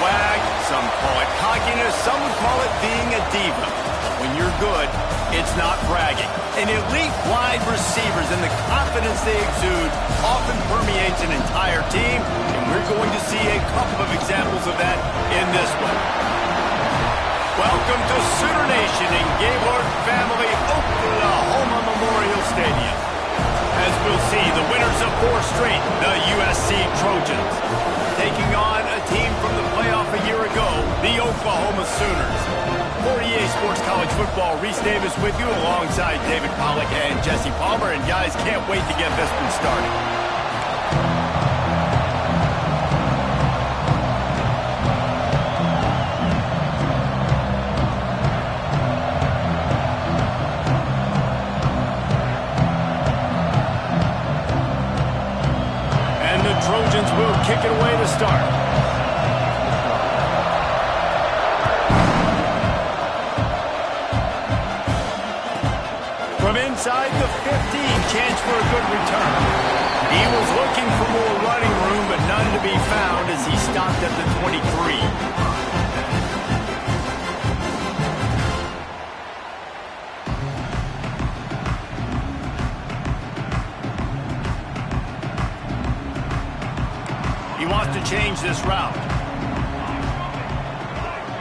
swag, some call it cockiness, some would call it being a diva. But when you're good, it's not bragging. And elite wide receivers and the confidence they exude often permeates an entire team, and we're going to see a couple of examples of that in this one. Welcome to Sooner Nation in Gaylord Family Oklahoma Memorial Stadium. As we'll see, the winners of 4 straight, the USC Trojans, taking on a team from the playoff a year ago, the Oklahoma Sooners. For EA Sports College Football, Reese Davis with you alongside David Pollack and Jesse Palmer. And guys, can't wait to get this one started. Trojans will kick it away to start. From inside the 15, chance for a good return. He was looking for more running room, but none to be found as he stopped at the 23. Wants to change this route.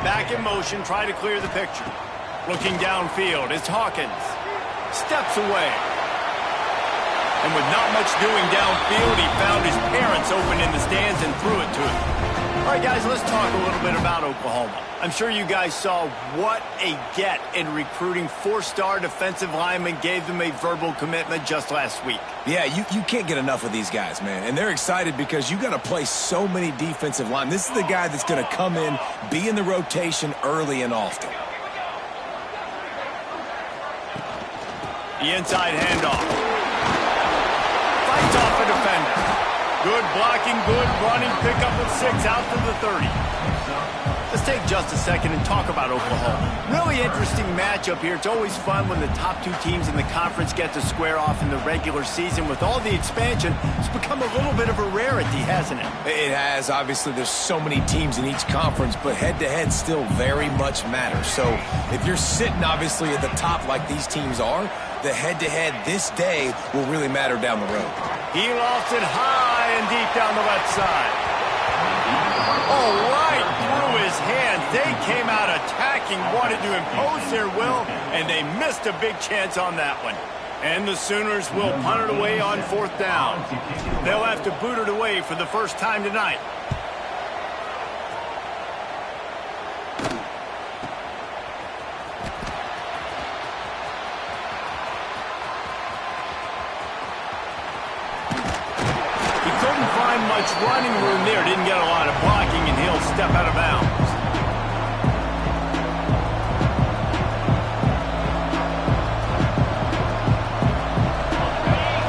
Back in motion, try to clear the picture. Looking downfield, it's Hawkins. Steps away. And with not much doing downfield, he found his parents open in the stands and threw it to him. All right, guys, let's talk a little bit about Oklahoma. I'm sure you guys saw what a get in recruiting 4-star defensive linemen, gave them a verbal commitment just last week. Yeah, you can't get enough of these guys, man. And they're excited because you got to play so many defensive linemen. This is the guy that's going to come in, be in the rotation early and often. The inside handoff. Fights off a defender. Good blocking, good running, pickup of 6 out to the 30. Let's take just a second and talk about Oklahoma. Really interesting matchup here. It's always fun when the top 2 teams in the conference get to square off in the regular season. With all the expansion, it's become a little bit of a rarity, hasn't it? It has. Obviously, there's so many teams in each conference, but head-to-head still very much matters. So if you're sitting, obviously, at the top like these teams are, the head-to-head this day will really matter down the road. He lost it high and deep down the left side. Oh, right through his hands. They came out attacking, wanted to impose their will, and they missed a big chance on that one. And the Sooners will punt it away on 4th down. They'll have to boot it away for the first time tonight. Much running room there, didn't get a lot of blocking, and he'll step out of bounds.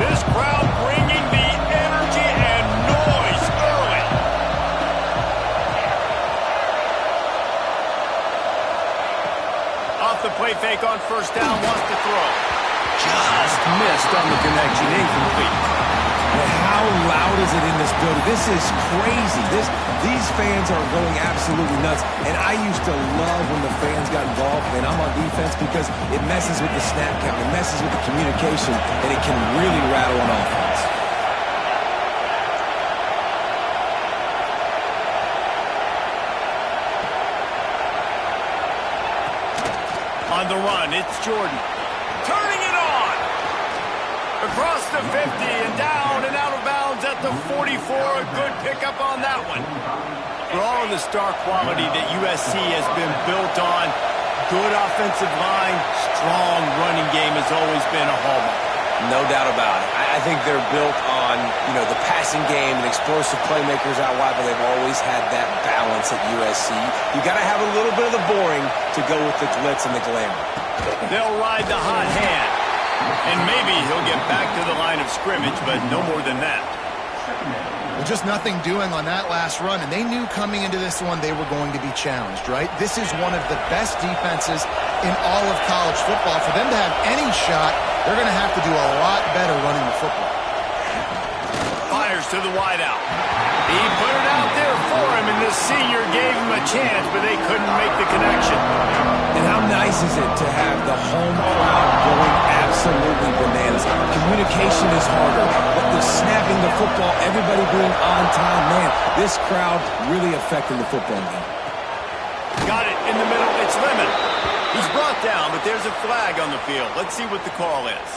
This crowd bringing the energy and noise early. Off the play fake on 1st down, wants to throw. Just missed on the connection, incomplete. But how loud is it in this building? This is crazy. These fans are going absolutely nuts. And I used to love when the fans got involved when I'm on defense because it messes with the snap count, it messes with the communication, and it can really rattle an offense. On the run, it's Jordan. Turning it on! Across the 50 and down and out of bounds at the 44. A good pickup on that one. For all of the star quality that USC has been built on, good offensive line, strong running game has always been a hallmark. No doubt about it. I think they're built on, the passing game and explosive playmakers out wide, but they've always had that balance at USC. You got to have a little bit of the boring to go with the glitz and the glamour. They'll ride the hot hand. And maybe he'll get back to the line of scrimmage, but no more than that. Well, just nothing doing on that last run, and they knew coming into this one they were going to be challenged, right? This is one of the best defenses in all of college football. For them to have any shot, they're going to have to do a lot better running the football. Fires to the wideout. He put it out there for him, and the senior gave him a chance, but they couldn't make the connection. And how nice is it to have the home crowd going absolutely bananas? Communication is harder, but the snapping the football, everybody being on time, man, this crowd really affecting the football game. Got it in the middle. It's Lemon. He's brought down, but there's a flag on the field. Let's see what the call is.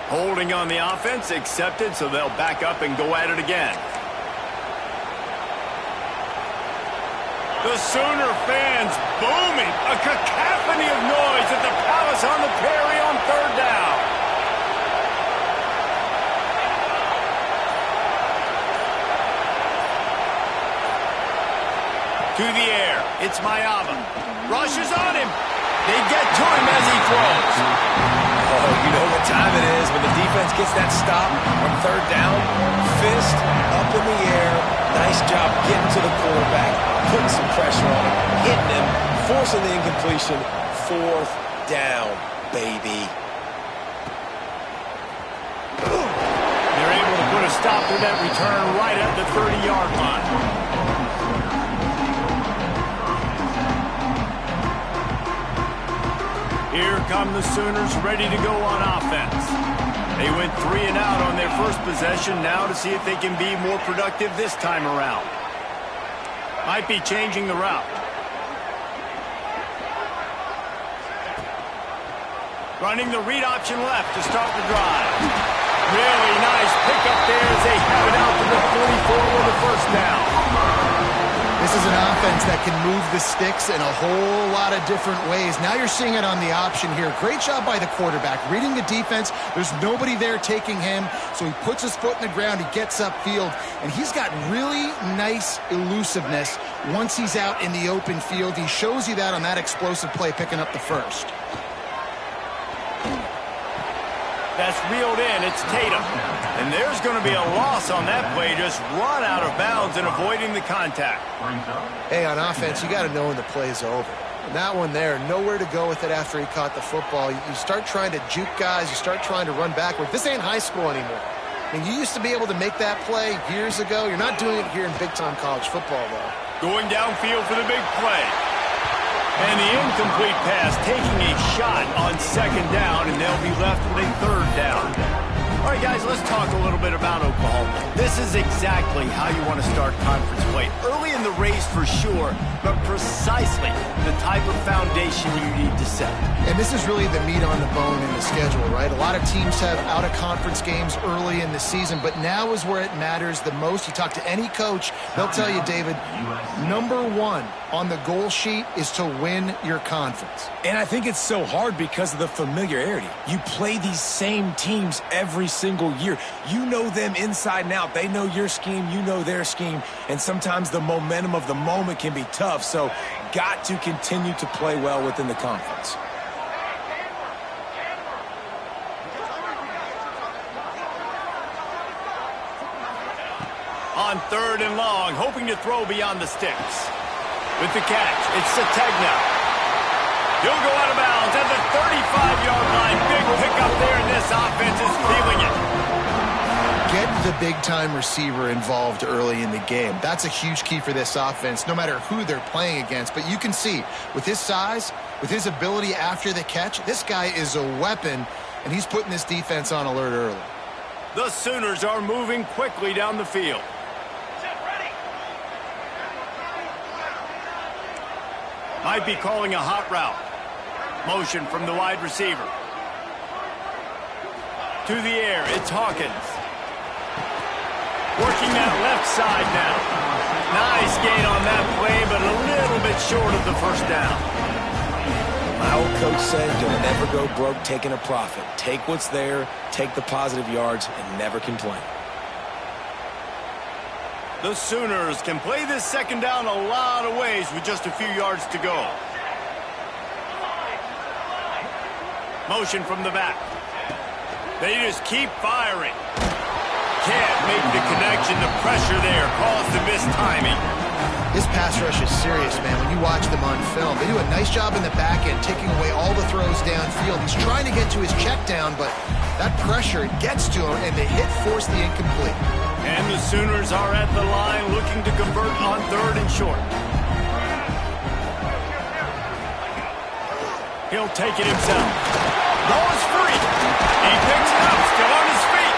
Holding on the offense, accepted, so they'll back up and go at it again. The Sooner fans booming. A cacophony of noise at the Palace on the Prairie on third down. To the air. It's Mayava. Rushes on him. They get to him as he throws. Oh, you know what time it is when the defense gets that stop on third down. Fist up in the air. Nice job getting to the quarterback, putting some pressure on him, hitting him, forcing the incompletion. Fourth down, baby. They're able to put a stop to that return right at the 30-yard line. Here come the Sooners ready to go on offense. They went 3 and out on their first possession, now to see if they can be more productive this time around. Might be changing the route. Running the read option left to start the drive. Really nice pickup there as they have it out to the 44 with a first down. This is an offense that can move the sticks in a whole lot of different ways. Now you're seeing it on the option here. Great job by the quarterback. Reading the defense, there's nobody there taking him, so he puts his foot in the ground, he gets upfield, and he's got really nice elusiveness once he's out in the open field. He shows you that on that explosive play, picking up the first. That's reeled in. It's Tatum. And there's going to be a loss on that play. Just run out of bounds and avoiding the contact. Hey, on offense, you got to know when the play's over. And that one there, nowhere to go with it after he caught the football. You start trying to juke guys. You start trying to run backward. This ain't high school anymore. I mean, you used to be able to make that play years ago. You're not doing it here in big-time college football, though. Going downfield for the big play. And the incomplete pass taking a shot on second down, and they'll be left with a third down. All right, guys, let's talk a little bit about Oklahoma. This is exactly how you want to start conference play. Early in the race for sure, but precisely the type of foundation you need to set. And this is really the meat on the bone in the schedule, right? A lot of teams have out-of-conference games early in the season, but now is where it matters the most. You talk to any coach, they'll tell you, David, number one on the goal sheet is to win your conference. And I think it's so hard because of the familiarity. You play these same teams every single year. You know them inside and out. They know your scheme, you know their scheme, and sometimes the momentum of the moment can be tough, so got to continue to play well within the conference. On third and long, hoping to throw beyond the sticks. With the catch, it's Sategna. He'll go out of bounds at the 35-yard line. Big pickup there, and this offense is feeling it. Get the big-time receiver involved early in the game. That's a huge key for this offense, no matter who they're playing against. But you can see, with his size, with his ability after the catch, this guy is a weapon, and he's putting this defense on alert early. The Sooners are moving quickly down the field. Might be calling a hot route. Motion from the wide receiver. To the air, it's Hawkins. Working that left side now. Nice gain on that play, but a little bit short of the first down. My old coach said you'll never go broke taking a profit. Take what's there, take the positive yards, and never complain. The Sooners can play this second down a lot of ways with just a few yards to go. Motion from the back. They just keep firing. Can't make the connection. The pressure there caused the missed timing. This pass rush is serious, man. When you watch them on film, they do a nice job in the back end, taking away all the throws downfield. He's trying to get to his check down, but that pressure, it gets to him, and the hit forced the incomplete. And the Sooners are at the line looking to convert on 3rd and short. He'll take it himself. Ball is free. He picks it up, still on his feet.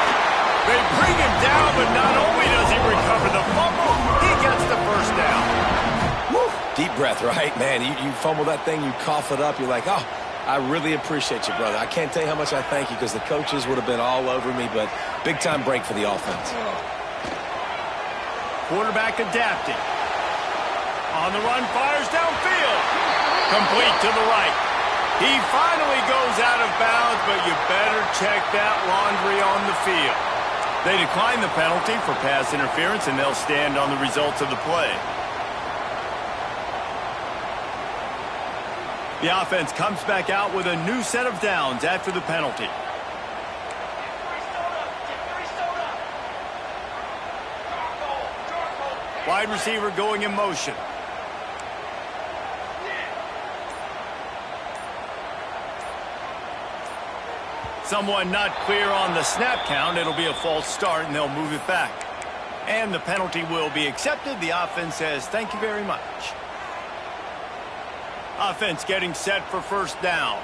They bring him down, but not only does he recover the fumble, he gets the first down. Woo. Deep breath, right? Man, you fumble that thing, you cough it up, you're like, oh, I really appreciate you, brother. I can't tell you how much I thank you because the coaches would have been all over me, but big-time break for the offense. Quarterback adapting. On the run, fires downfield. Complete to the right. He finally goes out of bounds, but you better check that laundry on the field. They decline the penalty for pass interference, and they'll stand on the results of the play. The offense comes back out with a new set of downs after the penalty. Wide receiver going in motion. Someone not clear on the snap count. It'll be a false start, and they'll move it back. And the penalty will be accepted. The offense says, thank you very much. Offense getting set for first down.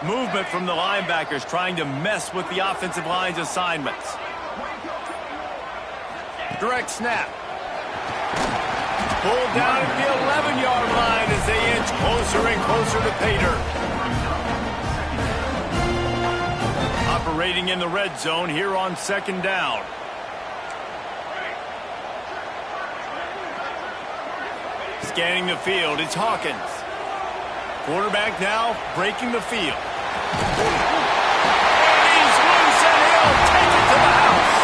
Movement from the linebackers trying to mess with the offensive line's assignments. Direct snap. Pulled down at the 11-yard line as they inch closer and closer to pay dirt. Operating in the red zone here on 2nd down. Scanning the field, it's Hawkins. Quarterback now breaking the field. And he's loose and he'll take it to the house.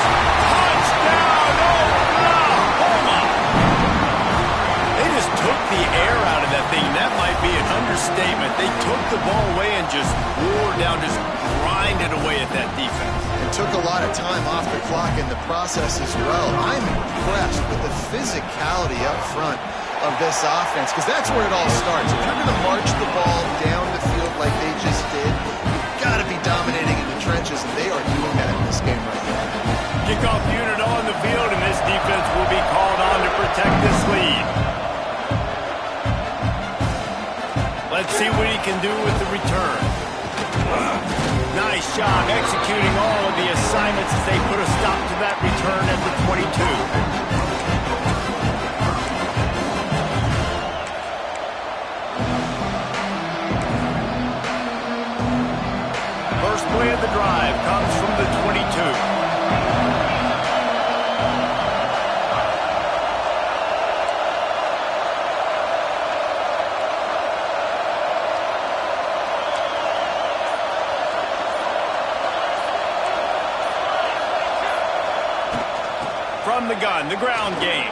Touchdown, Oklahoma! They just took the air out of that thing. That might be an understatement. They took the ball away and just wore down, just grinded away at that defense. It took a lot of time off the clock in the process as well. I'm impressed with the physicality up front of this offense, because that's where it all starts. If you're going to march the ball down the field like they just did, you've got to be dominating in the trenches, and they are doing that in this game right now. Kickoff unit on the field, and this defense will be called on to protect this lead. Let's see what he can do with the return. Nice job executing all of the assignments as they put a stop to that return at the 22. First play of the drive comes from the 22. From the gun, the ground game.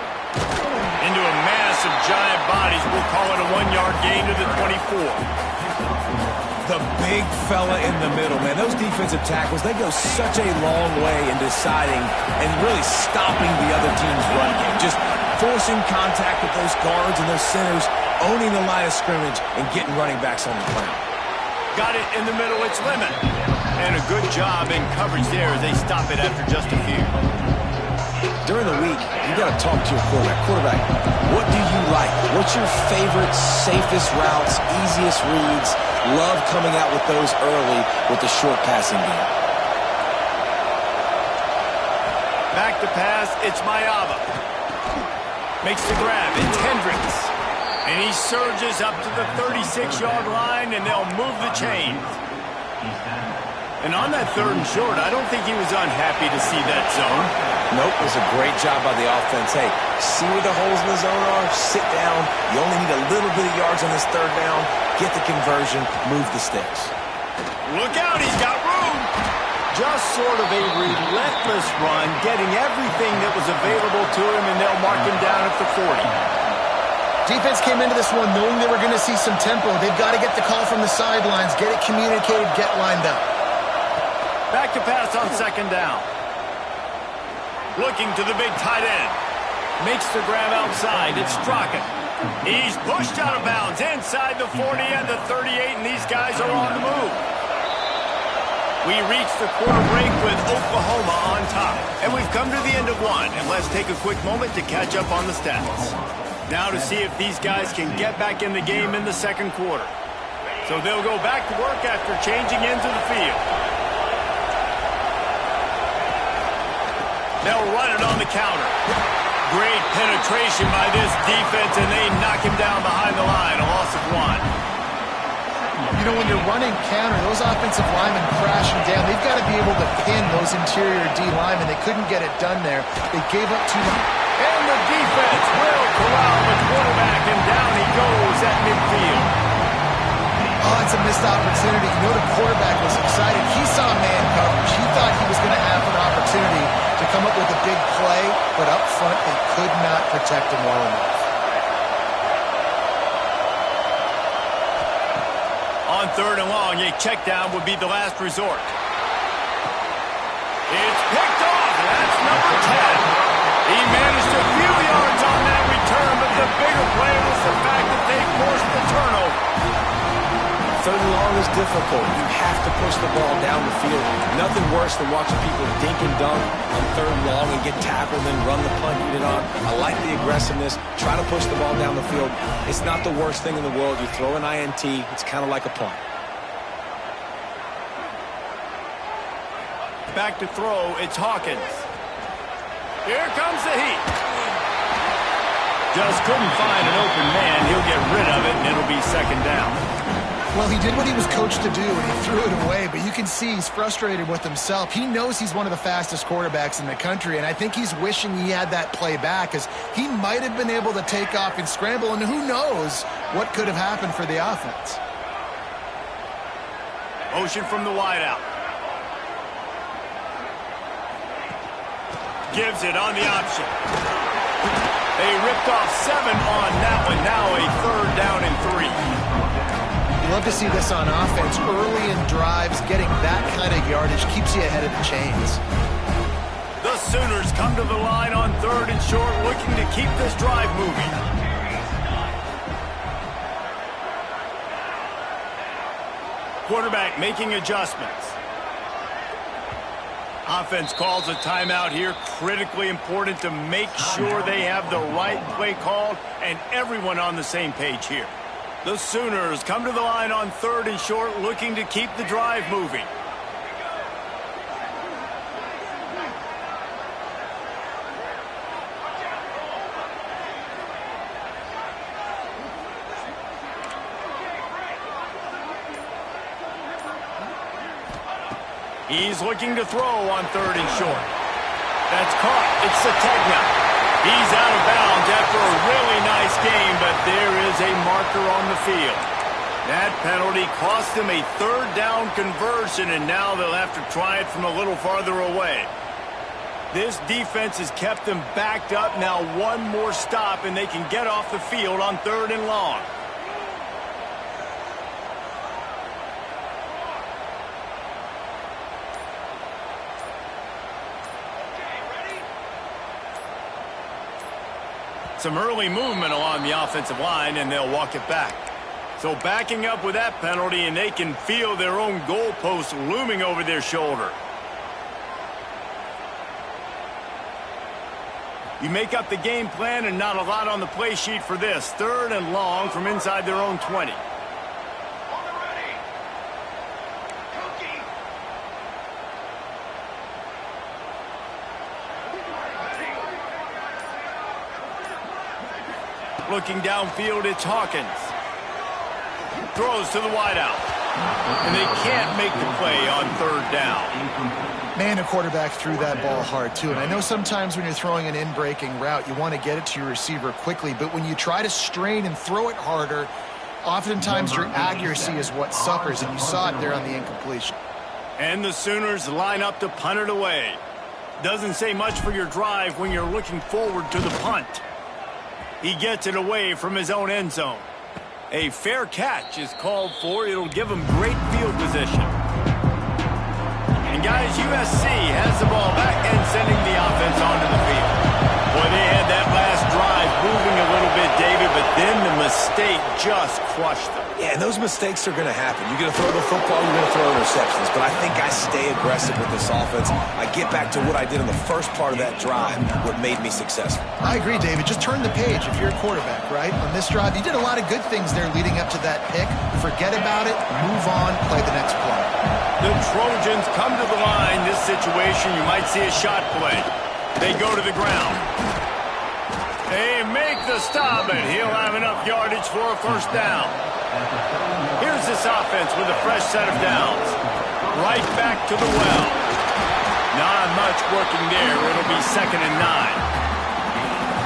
Into a mass of giant bodies, we'll call it a 1-yard gain to the 24. The big fella in the middle, man. Those defensive tackles, they go such a long way in deciding and really stopping the other team's run game. Just forcing contact with those guards and those centers, owning the line of scrimmage, and getting running backs on the ground. Got it in the middle, it's Lemon. And a good job in coverage there as they stop it after just a few. During the week, you got to talk to your quarterback. Quarterback, what do you like? What's your favorite, safest routes, easiest reads? Love coming out with those early with the short passing game. Back to pass, it's Mayava. Makes the grab, it's Hendricks. And he surges up to the 36-yard line, and they'll move the chains. And on that 3rd and short, I don't think he was unhappy to see that zone. Nope, it was a great job by the offense. Hey, see where the holes in the zone are, sit down. You only need a little bit of yards on this 3rd down. Get the conversion, move the sticks. Look out, he's got room. Just sort of a relentless run, getting everything that was available to him, and they'll mark him down at the 40. Defense came into this one knowing they were going to see some tempo. They've got to get the call from the sidelines, get it communicated, get lined up. Back to pass on 2nd down. Looking to the big tight end. Makes the grab outside. It's Straka. He's pushed out of bounds inside the 40 and the 38, and these guys are on the move. We reach the quarter break with Oklahoma on top. And we've come to the end of one. And let's take a quick moment to catch up on the stats. Now to see if these guys can get back in the game in the second quarter. So they'll go back to work after changing into the field. They'll run it on the counter. Great penetration by this defense, and they knock him down behind the line. A loss of 1. You know, when you're running counter, those offensive linemen crashing down, they've got to be able to pin those interior D linemen. They couldn't get it done there. They gave up too much. And the defense will corral the quarterback, and down he goes at midfield. Oh, it's a missed opportunity. You know, the quarterback was excited. He saw man coverage. He thought he was going to have an opportunity to come up with a big play, but up front, they could not protect him well enough. On 3rd and long, a check down would be the last resort. It's picked off. That's number 10. He managed a few yards on that return, but the bigger play was the fact that they forced the turnover. 3rd and long is difficult. You have to push the ball down the field. Nothing worse than watching people dink and dunk on 3rd and long and get tackled and run the punt unit on. I like the aggressiveness. Try to push the ball down the field. It's not the worst thing in the world. You throw an INT, it's kind of like a punt. Back to throw, it's Hawkins. Here comes the heat. Just couldn't find an open man. He'll get rid of it, and it'll be 2nd down. Well, he did what he was coached to do, and he threw it away, but you can see he's frustrated with himself. He knows he's one of the fastest quarterbacks in the country, and I think he's wishing he had that play back, because he might have been able to take off and scramble, and who knows what could have happened for the offense. Motion from the wideout. Gives it on the option. They ripped off 7 on that one. Now a 3rd down and 3. Love to see this on offense. Early in drives, getting that kind of yardage keeps you ahead of the chains. The Sooners come to the line on 3rd and short, looking to keep this drive moving. Quarterback making adjustments. Offense calls a timeout here. Critically important to make sure they have the right play called and everyone on the same page here. The Sooners come to the line on 3rd and short, looking to keep the drive moving. He's looking to throw on 3rd and short. That's caught. It's Sategna. He's out of bounds after a really nice game, but there is a marker on the field. That penalty cost them a 3rd down conversion, and now they'll have to try it from a little farther away. This defense has kept them backed up. Now one more stop, and they can get off the field on 3rd and long. Some early movement along the offensive line, and they'll walk it back. So backing up with that penalty, and they can feel their own goalpost looming over their shoulder. You make up the game plan, and not a lot on the play sheet for this. 3rd and long from inside their own 20. Looking downfield, it's Hawkins. Throws to the wideout. And they can't make the play on 3rd down. Man, a quarterback threw that ball hard, too. And I know sometimes when you're throwing an in-breaking route, you want to get it to your receiver quickly. But when you try to strain and throw it harder, oftentimes your accuracy is what suffers. And you saw it there on the incompletion. And the Sooners line up to punt it away. Doesn't say much for your drive when you're looking forward to the punt. He gets it away from his own end zone. A fair catch is called for. It'll give him great field position. And guys, USC has the ball back and sending the offense onto the field. Boy, they had that last drive moving a little bit, David, but then the mistake just crushed them. Yeah, and those mistakes are going to happen. You're going to throw the football, you're going to throw interceptions. But I think I stay aggressive with this offense. I get back to what I did in the first part of that drive, what made me successful. I agree, David. Just turn the page if you're a quarterback, right? On this drive, you did a lot of good things there leading up to that pick. Forget about it, move on, play the next play. The Trojans come to the line. This situation, you might see a shot play. They go to the ground. They make the stop, and he'll have enough yardage for a first down. Here's this offense with a fresh set of downs. Right back to the well. Not much working there. It'll be 2nd and 9.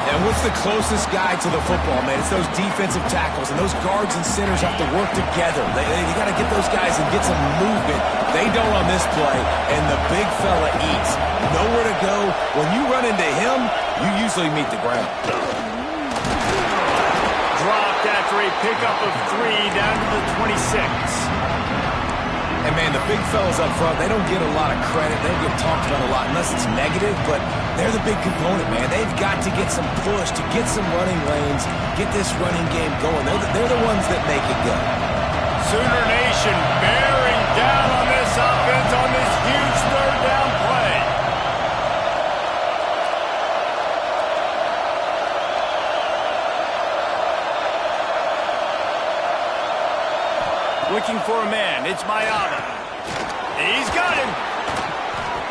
And what's the closest guy to the football, man? It's those defensive tackles, and those guards and centers have to work together. You got to get those guys and get some movement. They don't on this play, and the big fella eats. Nowhere to go. When you run into him, you usually meet the ground. Dropped after a pickup of 3 down to the 26. And, man, the big fellas up front, they don't get a lot of credit. They don't get talked about a lot unless it's negative, but they're the big component, man. They've got to get some push, to get some running lanes, get this running game going. They're the ones that make it go. Sooner Nation bearing down on this offense on this huge 3rd down play. Looking for a man. It's Mayava. He's got him.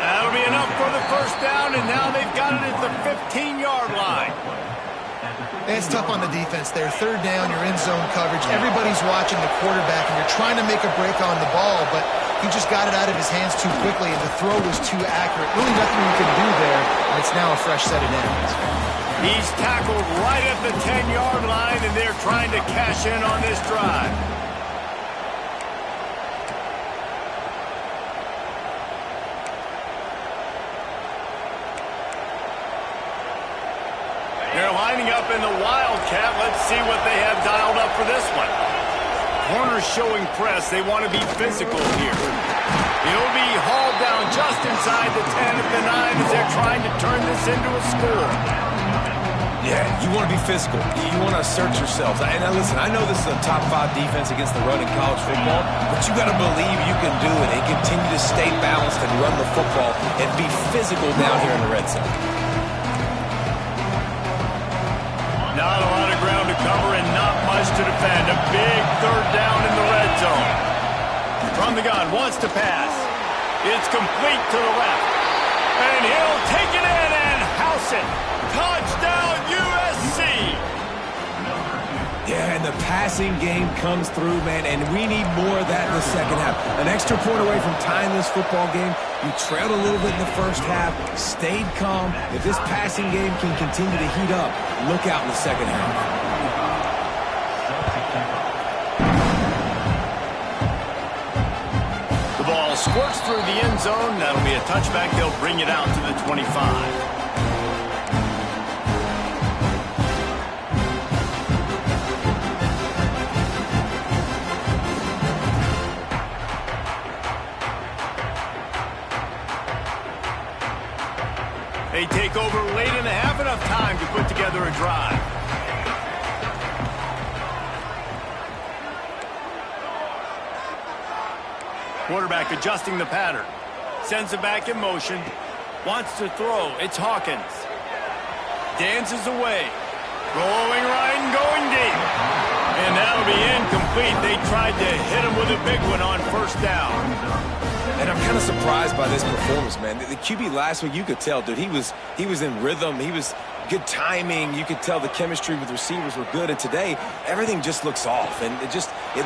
That'll be enough for the first down, and now they've got it at the 15-yard line. It's tough on the defense there. 3rd down, you're in zone coverage. Everybody's watching the quarterback, and you're trying to make a break on the ball, but he just got it out of his hands too quickly, and the throw was too accurate. Really nothing you can do there, and it's now a fresh set of downs. He's tackled right at the 10-yard line, and they're trying to cash in on this drive. They're lining up in the Wildcat. Let's see what they have dialed up for this one. Corners showing press. They want to be physical here. He'll be hauled down just inside the 10 of the 9 as they're trying to turn this into a score. Yeah, you want to be physical. You want to assert yourselves. And now listen, I know this is a top 5 defense against the run in college football, but you got to believe you can do it and continue to stay balanced and run the football and be physical down here in the red zone. Not a lot of ground to cover and not much to defend. A big 3rd down in the red zone. From the gun, wants to pass. It's complete to the left. And he'll take it in and house it. Touchdown, USC! Yeah, and the passing game comes through, man, and we need more of that in the second half. An extra point away from tying this football game. You trailed a little bit in the first half, stayed calm. If this passing game can continue to heat up, look out in the second half. The ball squirts through the end zone. That'll be a touchback. They'll bring it out to the 25. They take over late in the half, enough time to put together a drive. Quarterback adjusting the pattern. Sends it back in motion. Wants to throw. It's Hawkins. Dances away. Rolling right and going deep. And that'll be incomplete. They tried to hit him with a big one on first down. And I'm kind of surprised by this performance, man. The QB last week, you could tell, dude, he was in rhythm. He was good timing. You could tell the chemistry with receivers were good. And today, everything just looks off. And it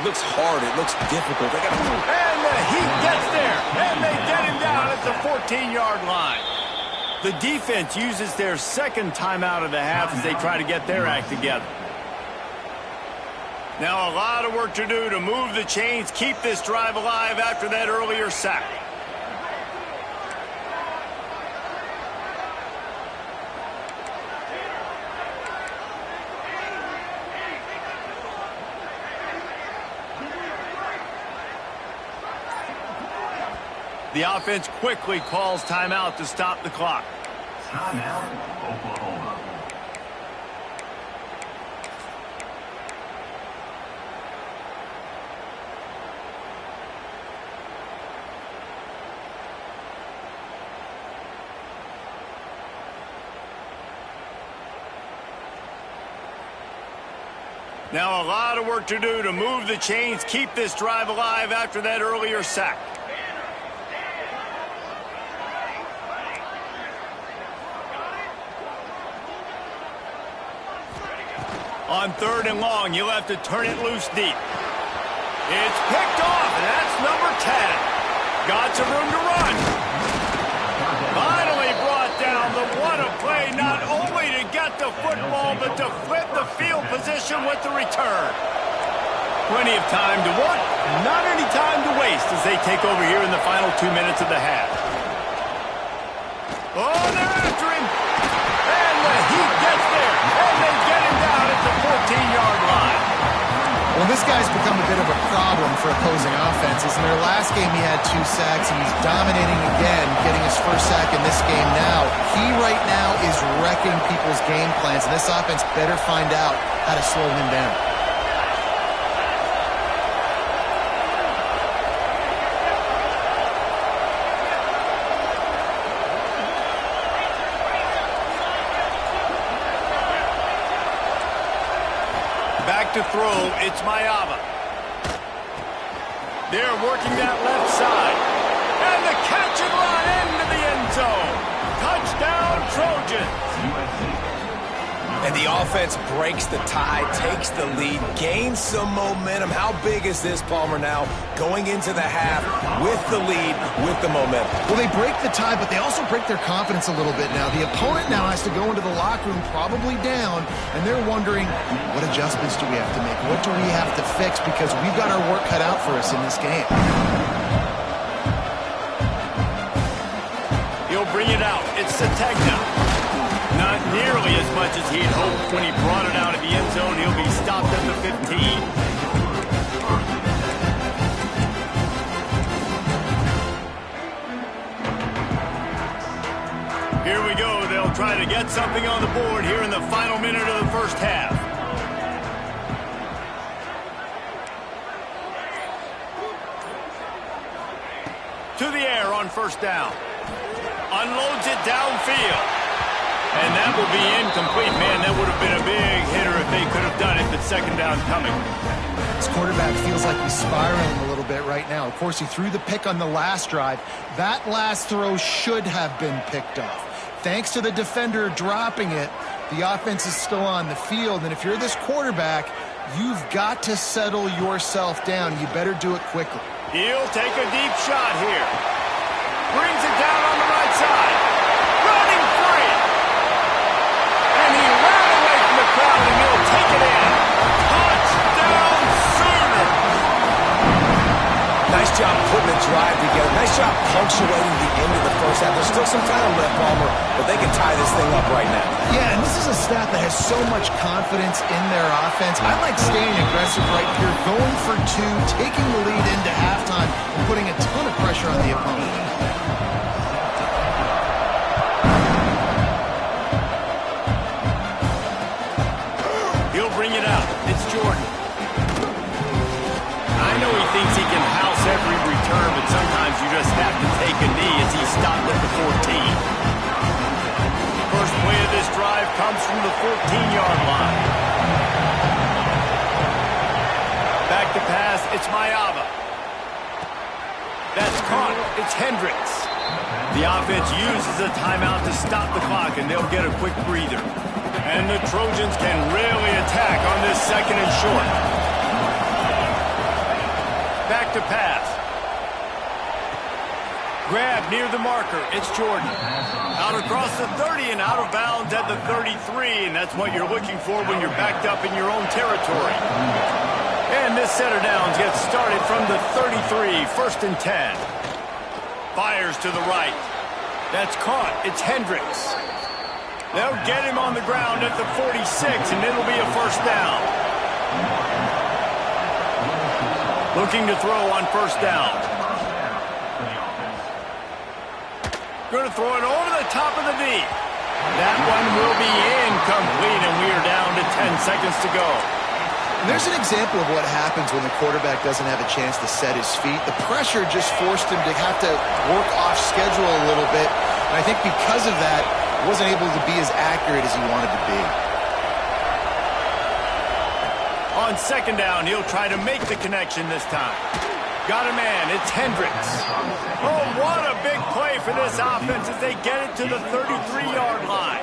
looks hard. It looks difficult. They got to move. And the heat gets there. And they get him down at the 14-yard line. The defense uses their second timeout of the half as they try to get their act together. Now a lot of work to do to move the chains, keep this drive alive after that earlier sack. The offense quickly calls timeout to stop the clock. Timeout, Oklahoma. Now a lot of work to do to move the chains, keep this drive alive after that earlier sack. On 3rd and long, you'll have to turn it loose deep. It's picked off, and that's number 10. Got some room to run. Finally brought down. What a play, not only to get the football, but to flip the field position with the return. Plenty of time to work, not any time to waste as they take over here in the final 2 minutes of the half. Oh, they're after him. And the Heat gets there, and they get him down at the 14-yard line. Well, this guy's become a bit of a problem for opposing offenses. In their last game, he had 2 sacks, and he's dominating again, getting his first sack in this game now. He right now is wrecking people's game plans, and this offense better find out how to slow him down. Back to throw, it's Mayava. They're working that left side. And the catch and run into the end zone. Touchdown, Trojans. And the offense breaks the tie, takes the lead, gains some momentum. How big is this, Palmer, now going into the half with the lead, with the momentum? Well, they break the tie, but they also break their confidence a little bit now. The opponent now has to go into the locker room probably down, and they're wondering, what adjustments do we have to make? What do we have to fix? Because we've got our work cut out for us in this game. He'll bring it out. It's Sategna. Not nearly as much as he'd hoped when he brought it out of the end zone. He'll be stopped at the 15. Here we go. They'll try to get something on the board here in the final minute of the first half. To the air on first down. Unloads it downfield. And that will be incomplete. Man, that would have been a big hitter if they could have done it, but second down coming. This quarterback feels like he's spiraling a little bit right now. Of course, he threw the pick on the last drive. That last throw should have been picked off. Thanks to the defender dropping it, the offense is still on the field. And if you're this quarterback, you've got to settle yourself down. You better do it quickly. He'll take a deep shot here. Brings it down on the right side. Running free. And he ran away from the crowd, and he'll take it in. Touchdown, Sooners! Nice job putting the drive together. Nice job punctuating the end of the first half. There's still some time left, Palmer, but they can tie this thing up right now. Yeah, and this is a staff that has so much confidence in their offense. I like staying aggressive right here, going for 2, taking the lead into halftime, and putting a ton of pressure on the opponent. He'll bring it out. It's Jordan. I know he thinks he can house every return, but sometimes you just have to take a knee as he stopped at the 14. First play of this drive comes from the 14-yard line. Back to pass, it's Mayava. That's caught. It's Hendricks. The offense uses a timeout to stop the clock, and they'll get a quick breather. And the Trojans can really attack on this second and short. Back to pass. Grab near the marker. It's Jordan. Out across the 30 and out of bounds at the 33. And that's what you're looking for when you're backed up in your own territory. And this center downs gets started from the 33. First and 10. Fires to the right. That's caught. It's Hendricks. They'll get him on the ground at the 46, and it'll be a first down. Looking to throw on first down. Going to throw it over the top of the knee. That one will be incomplete, and we are down to 10 seconds to go. And there's an example of what happens when the quarterback doesn't have a chance to set his feet. The pressure just forced him to have to work off schedule a little bit. And I think because of that, he wasn't able to be as accurate as he wanted to be. On second down, he'll try to make the connection this time. Got a man, it's Hendricks. Oh, what a big play for this offense as they get it to the 33-yard line.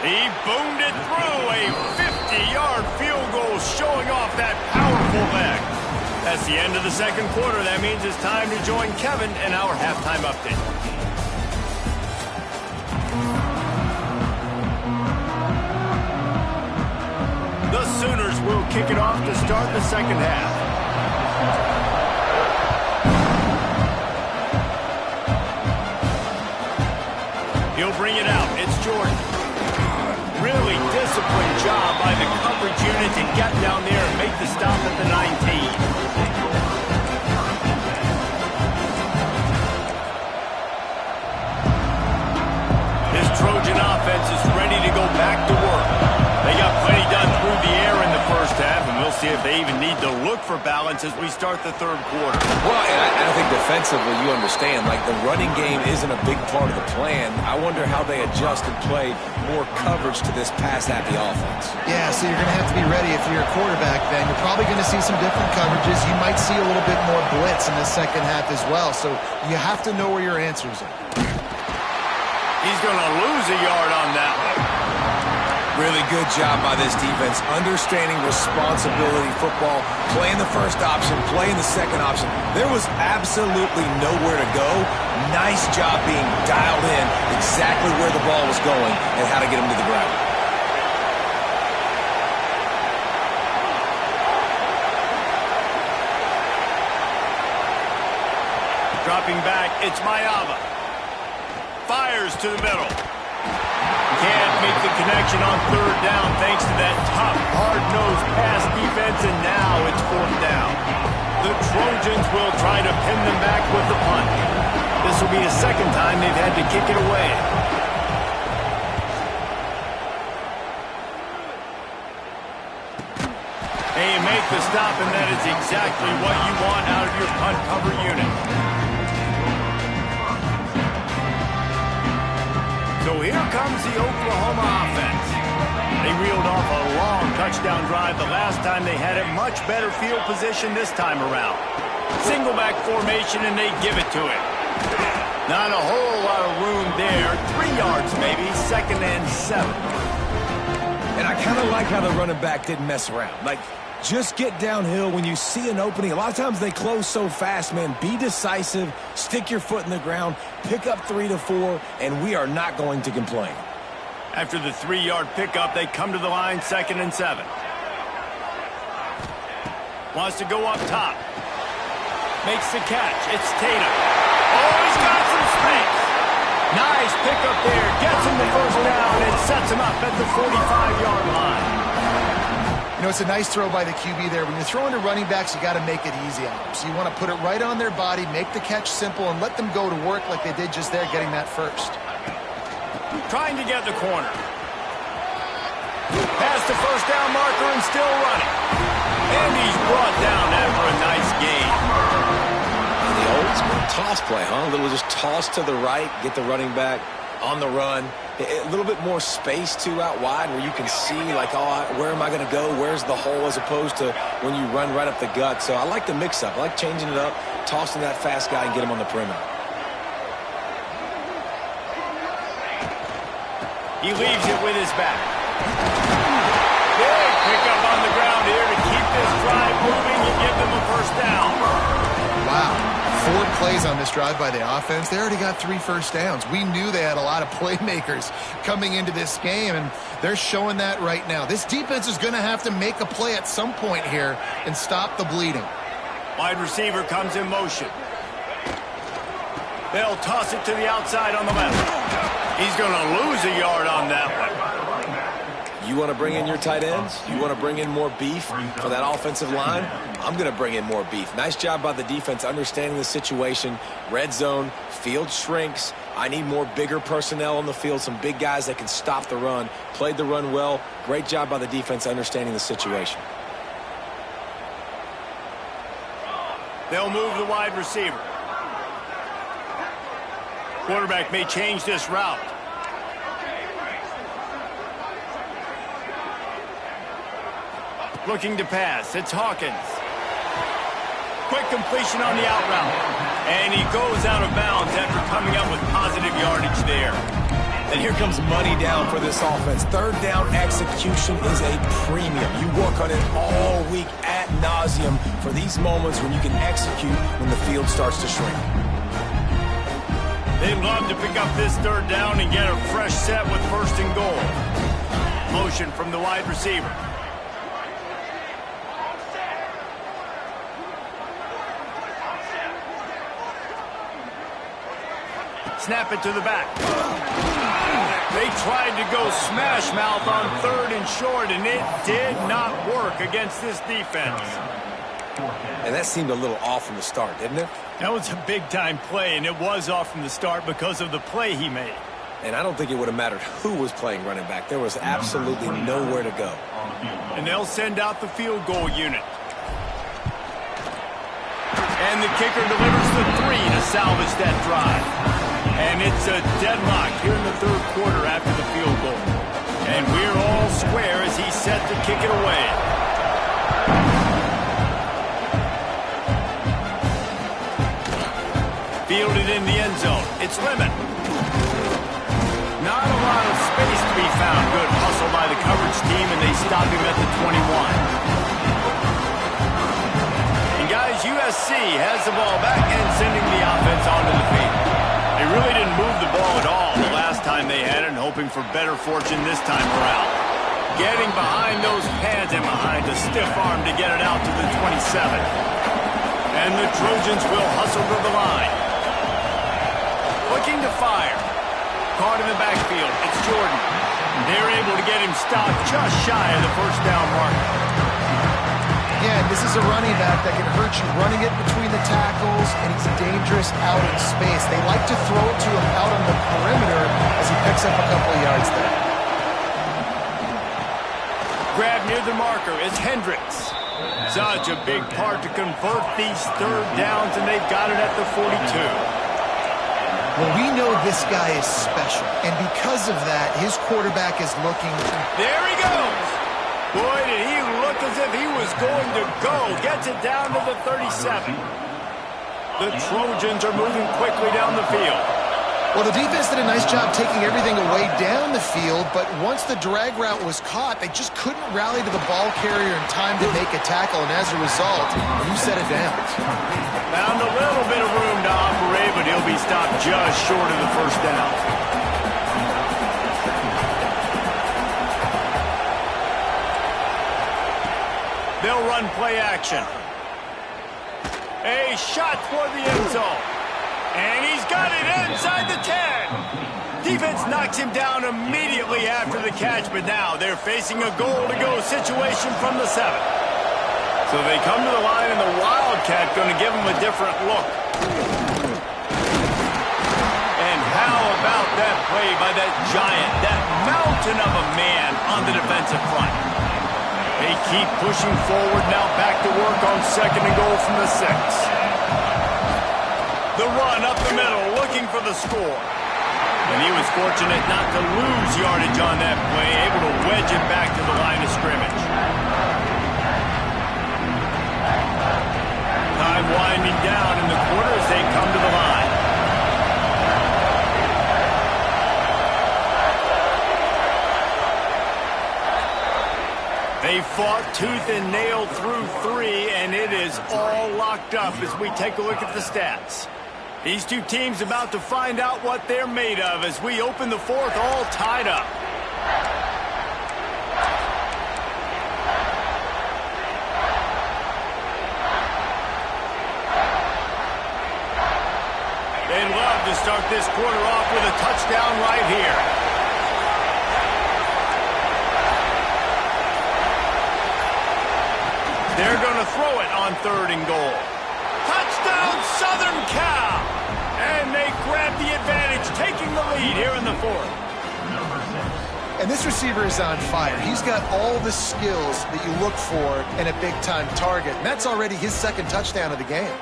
He boomed it through, a 50-yard field goal showing off that powerful leg. That's the end of the second quarter. That means it's time to join Kevin in our halftime update. The Sooners will kick it off to start the second half. He'll bring it out. It's Jordan. Really disciplined job by the coverage unit to get down there and make the stop at the 19. This Trojan offense is ready to go back to work. They got plenty done through the air in the first half, and we'll see if they even need to look for balance as we start the third quarter. Well, and I think defensively, you understand, like the running game isn't a big part of the plan. I wonder how they adjust and play more coverage to this pass-happy offense. Yeah, so you're going to have to be ready if you're a quarterback then. You're probably going to see some different coverages. You might see a little bit more blitz in the second half as well, so you have to know where your answers are. He's going to lose a yard on that one. Really good job by this defense, understanding responsibility football, playing the first option, playing the second option. There was absolutely nowhere to go. Nice job being dialed in exactly where the ball was going and how to get him to the ground. Dropping back, it's Mayava. Fires to the middle. Can't make the connection on third down thanks to that tough, hard-nosed pass defense, and now it's fourth down. The Trojans will try to pin them back with the punt. This will be the second time they've had to kick it away. Hey, you make the stop, and that is exactly what you want out of your punt cover unit. So here comes the Oklahoma offense. They reeled off a long touchdown drive the last time they had a much better field position this time around. Single back formation, and they give it to him. Not a whole lot of room there. 3 yards maybe, second and 7. And I kind of like how the running back didn't mess around. Like, just get downhill when you see an opening. A lot of times they close so fast, man. Be decisive, stick your foot in the ground, pick up 3 to 4, and we are not going to complain. After the 3-yard pickup, they come to the line, second and 7. Wants to go up top. Makes the catch. It's Tatum. Oh, he's got some space. Nice pickup there. Gets him the first down and sets him up at the 45-yard line. You know, it's a nice throw by the QB there. When you're throwing to running backs, you got to make it easy on them. So you want to put it right on their body, make the catch simple, and let them go to work like they did just there, getting that first. Trying to get the corner. Past the first down marker and still running. And he's brought down after a nice gain. The old school toss play, huh? A little just toss to the right, get the running back on the run. A little bit more space, too, out wide where you can see, like, oh, where am I going to go? Where's the hole, as opposed to when you run right up the gut. So I like the mix-up. I like changing it up, tossing that fast guy and get him on the perimeter. He leaves it with his back. Big pickup on the ground here to keep this drive moving and give them a first down. Wow. 4 plays on this drive by the offense. They already got 3 first downs. We knew they had a lot of playmakers coming into this game, and they're showing that right now. This defense is going to have to make a play at some point here and stop the bleeding. Wide receiver comes in motion. They'll toss it to the outside on the left. He's going to lose a yard on that one. You want to bring in your tight ends? You want to bring in more beef for that offensive line? I'm going to bring in more beef. Nice job by the defense understanding the situation. Red zone, field shrinks. I need more bigger personnel on the field, some big guys that can stop the run. Played the run well. Great job by the defense understanding the situation. They'll move the wide receiver. Quarterback may change this route. Looking to pass. It's Hawkins. Quick completion on the out route. And he goes out of bounds after coming up with positive yardage there. And here comes money down for this offense. Third down execution is a premium. You work on it all week ad nauseum for these moments when you can execute when the field starts to shrink. They'd love to pick up this third down and get a fresh set with first and goal. Motion from the wide receiver. Snap it to the back. They tried to go smash mouth on third and short, and it did not work against this defense. And that seemed a little off from the start, didn't it? That was a big-time play, and it was off from the start because of the play he made. And I don't think it would have mattered who was playing running back. There was absolutely nowhere to go. And they'll send out the field goal unit. And the kicker delivers the 3 to salvage that drive. And it's a deadlock here in the third quarter after the field goal. And we're all square as he's set to kick it away. Fielded in the end zone. It's Lemon. Not a lot of space to be found. Good hustle by the coverage team, and they stop him at the 21. And guys, USC has the ball back and sending the offense onto the field. They really didn't move the ball at all the last time they had it, and hoping for better fortune this time around. Getting behind those pads and behind a stiff arm to get it out to the 27. And the Trojans will hustle to the line. Looking to fire. Caught in the backfield. It's Jordan. They're able to get him stopped just shy of the first down marker. Yeah, this is a running back that can hurt you running it between the tackles, and he's dangerous out in space. They like to throw it to him out on the perimeter as he picks up a couple of yards there. Grab near the marker is Hendricks. Such a big part to convert these third downs, and they've got it at the 42. Well, we know this guy is special, and because of that, his quarterback is looking. There he goes. Boy, did he look as if he was going to go. Gets it down to the 37. The Trojans are moving quickly down the field. Well, the defense did a nice job taking everything away down the field, but once the drag route was caught, they just couldn't rally to the ball carrier in time to make a tackle, and as a result, you set it down. Found a little bit of room to operate, but he'll be stopped just short of the first down. They'll run play action. A shot for the end zone. And he's got it inside the 10. Defense knocks him down immediately after the catch, but now they're facing a goal-to-go situation from the 7. So they come to the line, and the Wildcat going to give them a different look. And how about that play by that giant, that mountain of a man on the defensive front? They keep pushing forward, now back to work on second and goal from the 6. The run up the middle, looking for the score. And he was fortunate not to lose yardage on that play, able to wedge it back to the line of scrimmage. Time winding down in the quarter as they come to the line. They fought tooth and nail through 3, and it is all locked up as we take a look at the stats. These two teams about to find out what they're made of as we open the fourth all tied up. They'd love to start this quarter off with a touchdown right here. 3rd and goal. Touchdown, Southern Cal! And they grab the advantage, taking the lead here in the 4th. And this receiver is on fire. He's got all the skills that you look for in a big-time target. And that's already his 2nd touchdown of the game.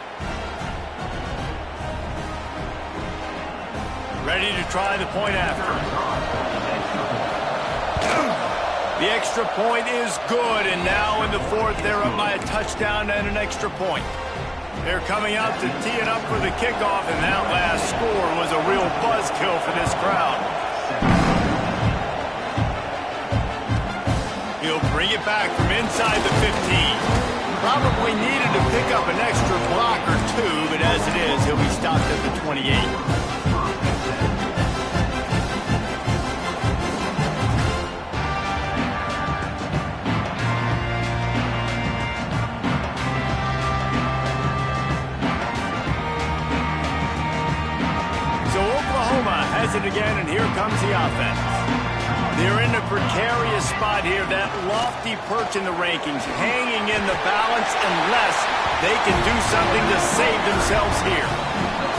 Ready to try the point after. The extra point is good, and now in the 4th, they're up by a touchdown and an extra point. They're coming out to tee it up for the kickoff, and that last score was a real buzzkill for this crowd. He'll bring it back from inside the 15. Probably needed to pick up an extra block or 2, but as it is, he'll be stopped at the 28. Has it again, and here comes the offense. They're in a precarious spot here, that lofty perch in the rankings, hanging in the balance unless they can do something to save themselves here.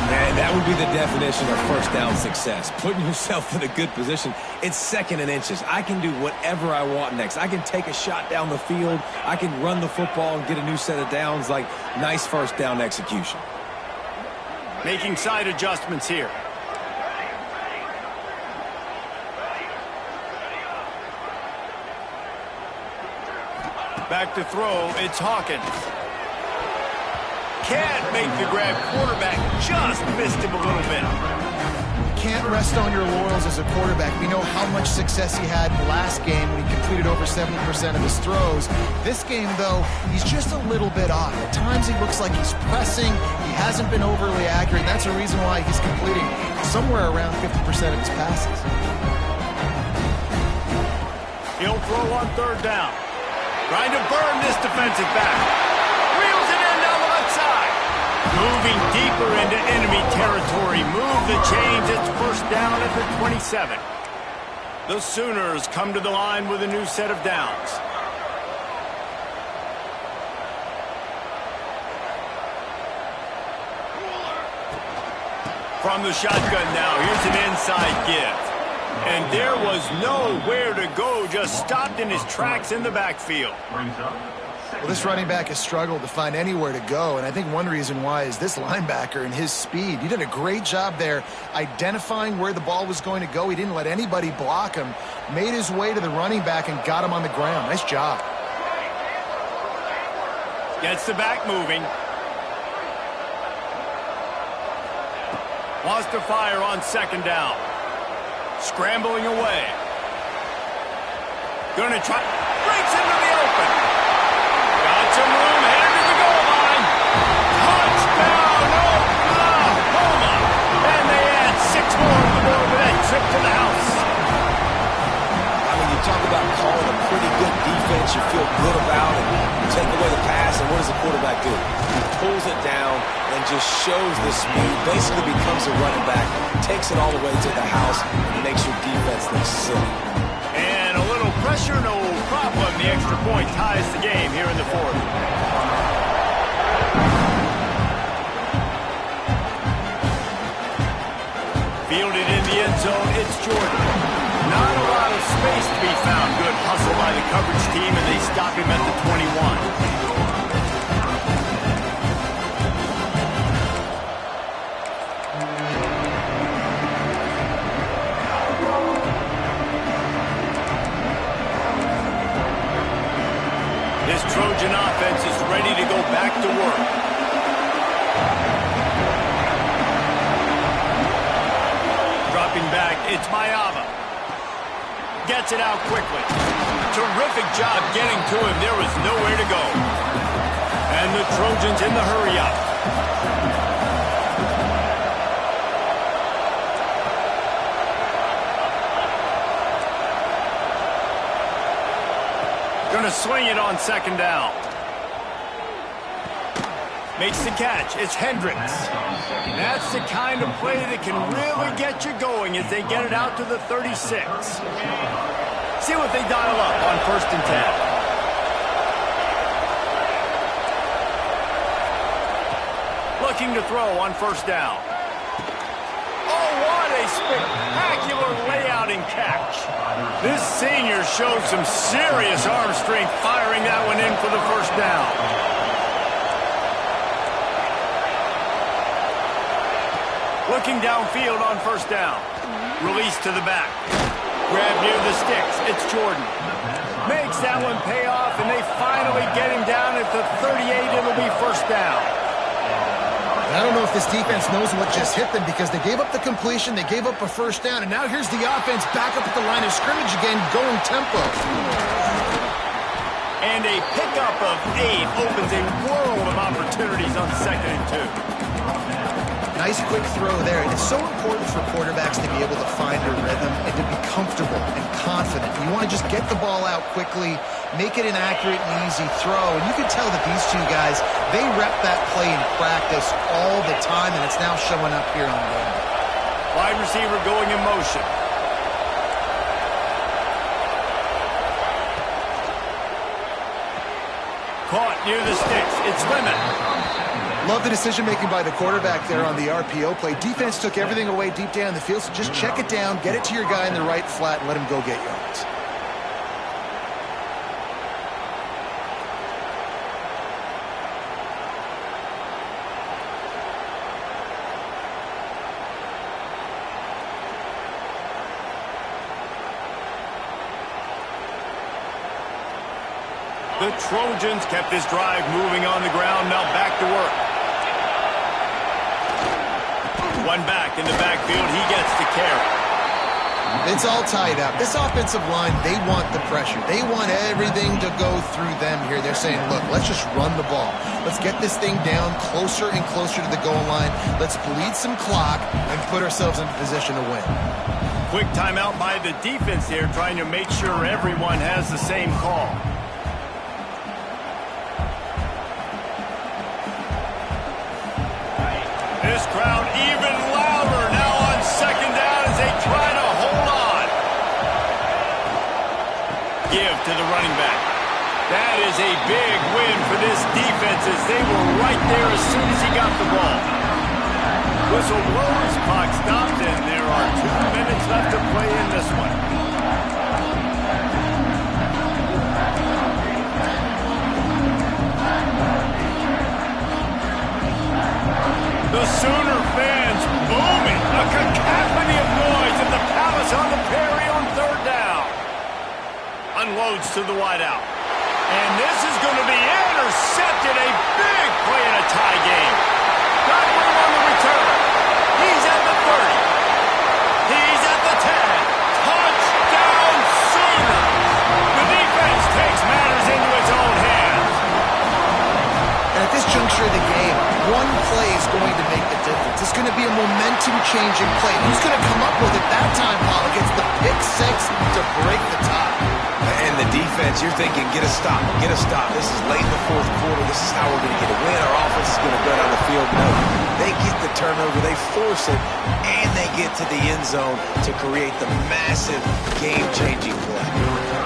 Man, that would be the definition of first down success. Putting yourself in a good position. It's 2nd and inches. I can do whatever I want next. I can take a shot down the field. I can run the football and get a new set of downs. Like, nice first down execution. Making side adjustments here. Back to throw, it's Hawkins. Can't make the grab, quarterback just missed him a little bit. Can't rest on your laurels as a quarterback. We know how much success he had in the last game when he completed over 70% of his throws. This game, though, he's just a little bit off. At times he looks like he's pressing. He hasn't been overly accurate. That's a reason why he's completing somewhere around 50% of his passes. He'll throw on 3rd down. Trying to burn this defensive back. Reels it in down the left side. Moving deeper into enemy territory. Move the chains. It's 1st down at the 27. The Sooners come to the line with a new set of downs. From the shotgun now, here's an inside give. And there was nowhere to go, just stopped in his tracks in the backfield. Well, this running back has struggled to find anywhere to go, and I think one reason why is this linebacker and his speed. He did a great job there identifying where the ball was going to go. He didn't let anybody block him, made his way to the running back and got him on the ground. Nice job. Gets the back moving. Wants to fire on 2nd down. Scrambling away. Gonna try. Breaks into the open. Got some room. Headed to the goal line. Touchdown, Oklahoma. And they add 6 more on the board with that trip to the house. I mean, you talk about calling a pretty good defense you feel good about, and you take away the pass, and what does the quarterback do? He pulls it down and just shows the speed, basically becomes a running back, takes it all the way to the house, and makes your defense look silly. And a little pressure, no problem. The extra point ties the game here in the 4th. Fielded in the end zone, it's Jordan. Not a lot of space to be found. Good hustle by the coverage team, and they stop him at the 21. This Trojan offense is ready to go back to work. Dropping back, it's Mayava. Gets it out quickly. Terrific job getting to him. There was nowhere to go. And the Trojans in the hurry-up. Gonna swing it on 2nd down. Makes the catch. It's Hendricks. That's the kind of play that can really get you going as they get it out to the 36. See what they dial up on 1st and 10. looking to throw on first down. Oh, what a spectacular layout and catch. This senior showed some serious arm strength firing that one in for the first down. Looking downfield on first down. Release to the back. Grab near the sticks. It's Jordan. Makes that one pay off, and they finally get him down at the 38. It'll be first down. I don't know if this defense knows what just hit them because they gave up the completion, they gave up a first down, and now here's the offense back up at the line of scrimmage again, going tempo. And a pickup of 8 opens a world of opportunities on 2nd and 2. Nice quick throw there. It's so important for quarterbacks to be able to find their rhythm and to be comfortable and confident. You want to just get the ball out quickly, make it an accurate and easy throw. And you can tell that these two guys, they rep that play in practice all the time, and it's now showing up here on game. Wide receiver going in motion. Caught near the sticks. It's Lemon. Love the decision-making by the quarterback there on the RPO play. Defense took everything away deep down the field, so just check it down, get it to your guy in the right flat, and let him go get yards. The Trojans kept this drive moving on the ground. Now back to work. One back in the backfield. He gets the carry. It's all tied up. This offensive line, they want the pressure. They want everything to go through them here. They're saying, look, let's just run the ball. Let's get this thing down closer and closer to the goal line. Let's bleed some clock and put ourselves in position to win. Quick timeout by the defense here, trying to make sure everyone has the same call. This crowd even louder now on 2nd down as they try to hold on. Give to the running back. That is a big win for this defense as they were right there as soon as he got the ball. Whistle blows, clock stopped, and there are 2 minutes left to play in this one. The Sooner fans booming, a cacophony of noise at the Palace on the Prairie on 3rd down. Unloads to the wideout. And this is going to be intercepted. A big play in a tie game. Got room on the return. He's at the 30. He's at the 10. Touchdown Sooners. The defense takes matters into its own hands. And at this juncture of the game, one play is going to make the difference. It's going to be a momentum-changing play. Who's going to come up with it that time, Pollock? It's the pick six to break the tie. And the defense, you're thinking, get a stop, get a stop. This is late in the 4th quarter. This is how we're going to get a win. Our offense is going to go down the field. No, they get the turnover, they force it, and they get to the end zone to create the massive game-changing play.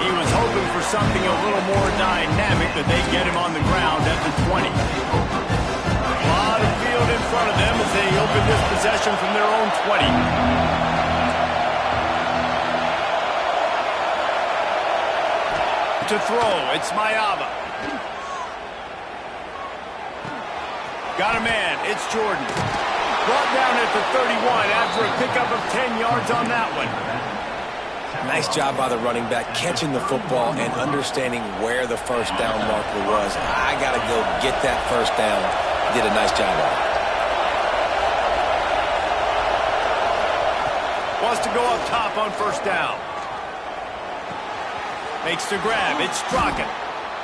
He was hoping for something a little more dynamic, but they get him on the ground at the 20. A lot of field in front of them as they open this possession from their own 20. To throw, it's Mayava. Got a man, it's Jordan. Brought down at the 31 after a pickup of 10 yards on that one. Nice job by the running back, catching the football and understanding where the first down marker was. I got to go get that first down. Did a nice job on it. Wants to go up top on first down. Makes the grab. It's Strachan.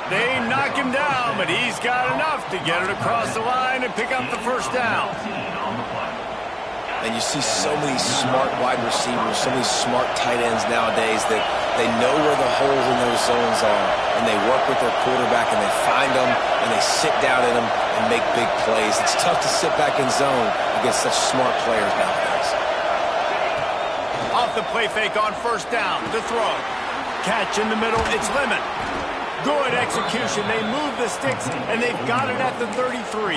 They knock him down, but he's got enough to get it across the line and pick up the first down. And you see so many smart wide receivers, so many smart tight ends nowadays that they know where the holes in those zones are, and they work with their quarterback, and they find them, and they sit down in them and make big plays. It's tough to sit back in zone against such smart players nowadays. Off the play fake on first down to throw. Catch in the middle, it's Lemon. Good execution. They move the sticks, and they've got it at the 33.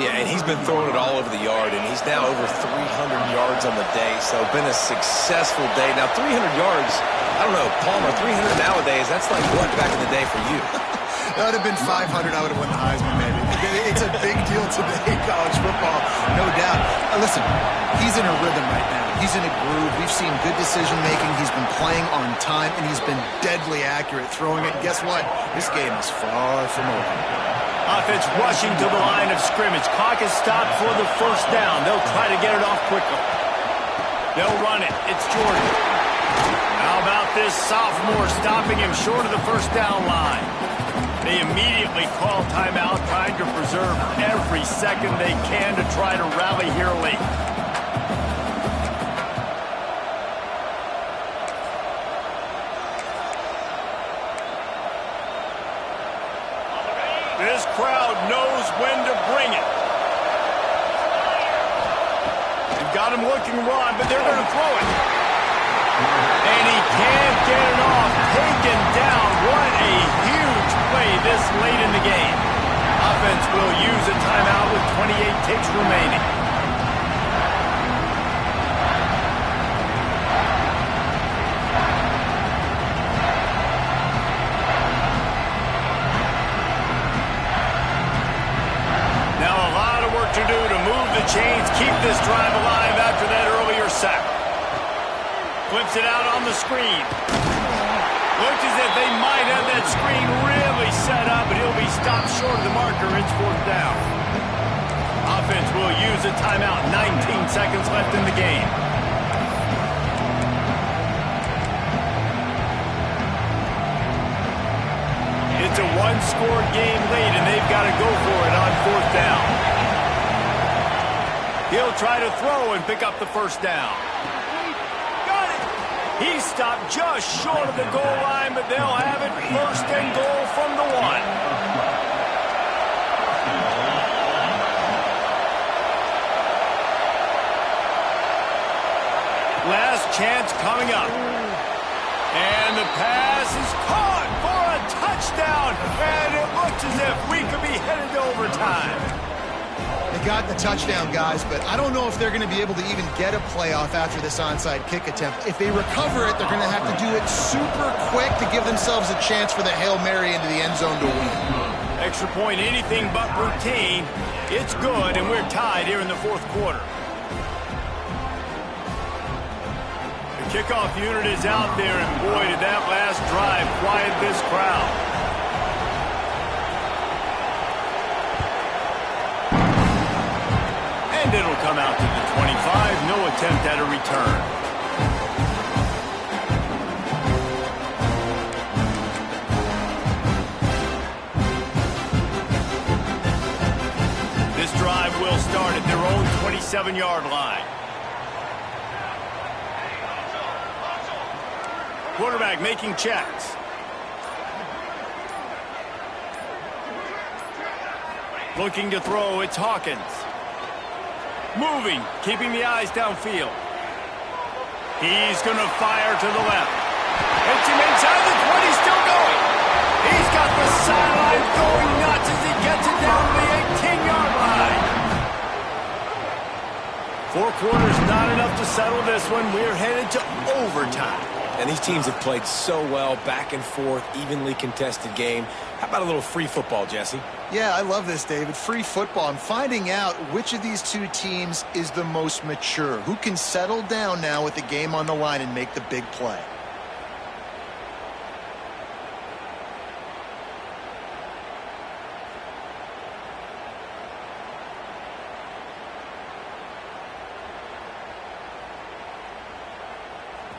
Yeah, and he's been throwing it all over the yard, and he's now over 300 yards on the day, so been a successful day. Now, 300 yards, I don't know, Palmer, 300 nowadays, that's like what back in the day for you? That would have been 500. I would have won the Heisman, maybe. It's a big deal today in college football, no doubt. Listen, he's in a rhythm right now. He's in a groove. We've seen good decision-making. He's been playing on time, and he's been deadly accurate throwing it. And guess what? This game is far from over. Offense rushing to the line of scrimmage. Clock is stopped for the first down. They'll try to get it off quickly. They'll run it. It's Jordan. How about this sophomore stopping him short of the first down line? They immediately call timeout, trying to preserve every second they can to try to rally here late. This crowd knows when to bring it. They've got him looking wrong, but they're going to throw it. And he can't get it off. Taken down. What a huge play this late in the game. Offense will use a timeout with 28 ticks remaining. Now a lot of work to do to move the chains, keep this drive alive after that earlier sack. Flips it out on the screen. Looks as if they might have that screen really set up, but he'll be stopped short of the marker. It's fourth down. Offense will use a timeout. 19 seconds left in the game. It's a one-score game late, and they've got to go for it on fourth down. He'll try to throw and pick up the first down. He stopped just short of the goal line, but they'll have it first and goal from the one. Last chance coming up. And the pass is caught for a touchdown. And it looks as if we could be headed to overtime. They got the touchdown, guys, but I don't know if they're going to be able to even get a playoff after this onside kick attempt. If they recover it, they're going to have to do it super quick to give themselves a chance for the Hail Mary into the end zone to win. Extra point, anything but routine. It's good, and we're tied here in the fourth quarter. The kickoff unit is out there, and boy, did that last drive quiet this crowd. And it'll come out to the 25. No attempt at a return. This drive will start at their own 27-yard line. Quarterback making checks. Looking to throw, it's Hawkins. Moving, keeping the eyes downfield. He's going to fire to the left. Hits him inside the 20, still going. He's got the sideline going nuts as he gets it down to the 18-yard line. 4 quarters, not enough to settle this one. We're headed to overtime. And these teams have played so well, back and forth, evenly contested game. How about a little free football, Jesse? Yeah, I love this, David. Free football. I'm finding out which of these two teams is the most mature. Who can settle down now with the game on the line and make the big play?